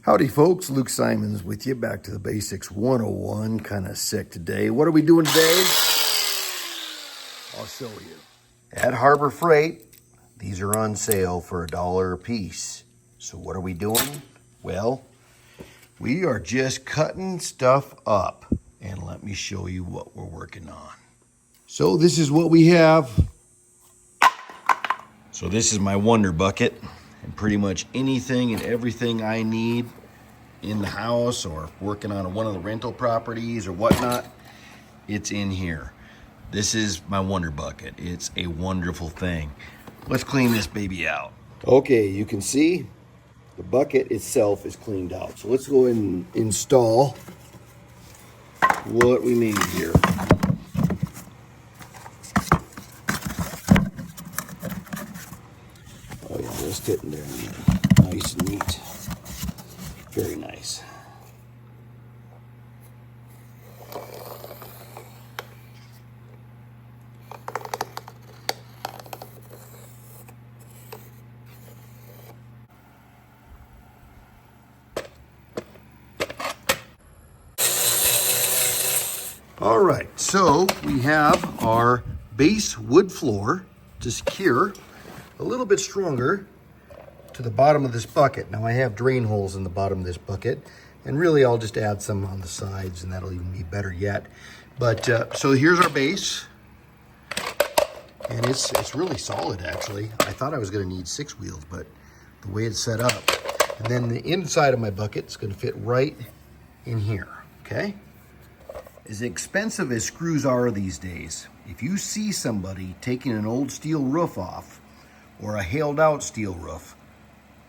Howdy folks, Luke Simons with you, back to the Basics 101, kind of sick today. What are we doing today? I'll show you. At Harbor Freight, these are on sale for $1 a piece. So what are we doing? Well, we are just cutting stuff up, and let me show you what we're working on. So this is what we have. So this is my Wonder Bucket. And pretty much anything and everything I need in the house or working on one of the rental properties or whatnot, it's in here. This is my Wonder Bucket. It's a wonderful thing. Let's clean this baby out. Okay, you can see the bucket itself is cleaned out. So let's go and install what we need here. Oh yeah, just getting there. Nice and neat. Very nice. All right, so we have our base wood floor to secure a little bit stronger to the bottom of this bucket. Now I have drain holes in the bottom of this bucket, and really I'll just add some on the sides and that'll even be better yet. But so here's our base, and it's really solid actually. I thought I was gonna need 6 wheels, but the way it's set up. And then the inside of my bucket is gonna fit right in here, okay? As expensive as screws are these days, if you see somebody taking an old steel roof off or a hailed out steel roof,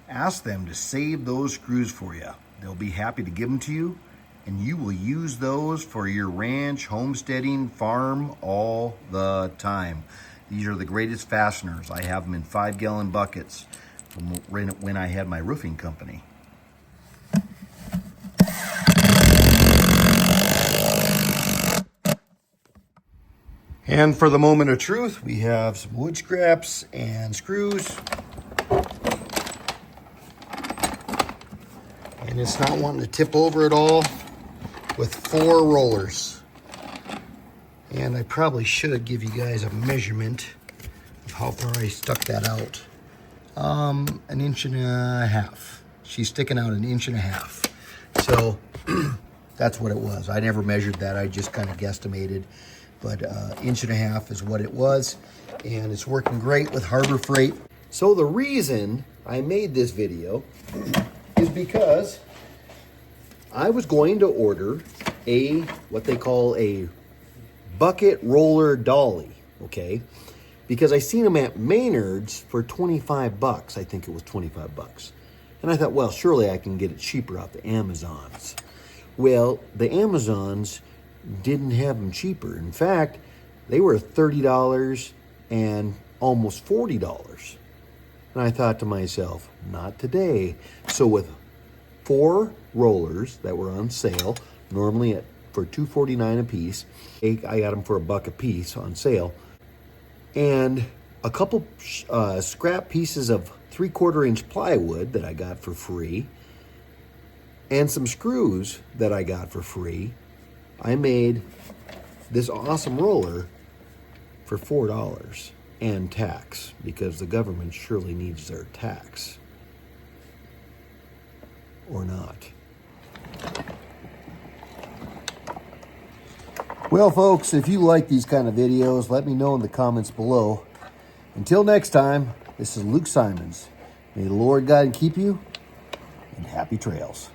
ask them to save those screws for you. They'll be happy to give them to you, and you will use those for your ranch, homesteading, farm all the time. These are the greatest fasteners. I have them in 5-gallon buckets from when I had my roofing company. And for the moment of truth, we have some wood scraps and screws. And it's not wanting to tip over at all with 4 rollers. And I probably should give you guys a measurement of how far I stuck that out. 1.5 inches. She's sticking out 1.5 inches. So that's what it was. I never measured that. I just kind of guesstimated. But 1.5 inches is what it was. And it's working great with Harbor Freight. So the reason I made this video is because I was going to order what they call a bucket roller dolly, okay? Because I seen them at Maynard's for 25 bucks. I think it was 25 bucks. And I thought, well, surely I can get it cheaper out the Amazons. Well, the Amazons didn't have them cheaper. In fact, they were $30 and almost $40. And I thought to myself, not today. So with 4 rollers that were on sale, normally for $2.49 a piece, I got them for $1 a piece on sale, and a couple scrap pieces of 3/4 inch plywood that I got for free, and some screws that I got for free, I made this awesome roller for $4 and tax, because the government surely needs their tax. Or not. Well, folks, if you like these kind of videos, let me know in the comments below. Until next time, this is Luke Simons. May the Lord guide and keep you, and happy trails.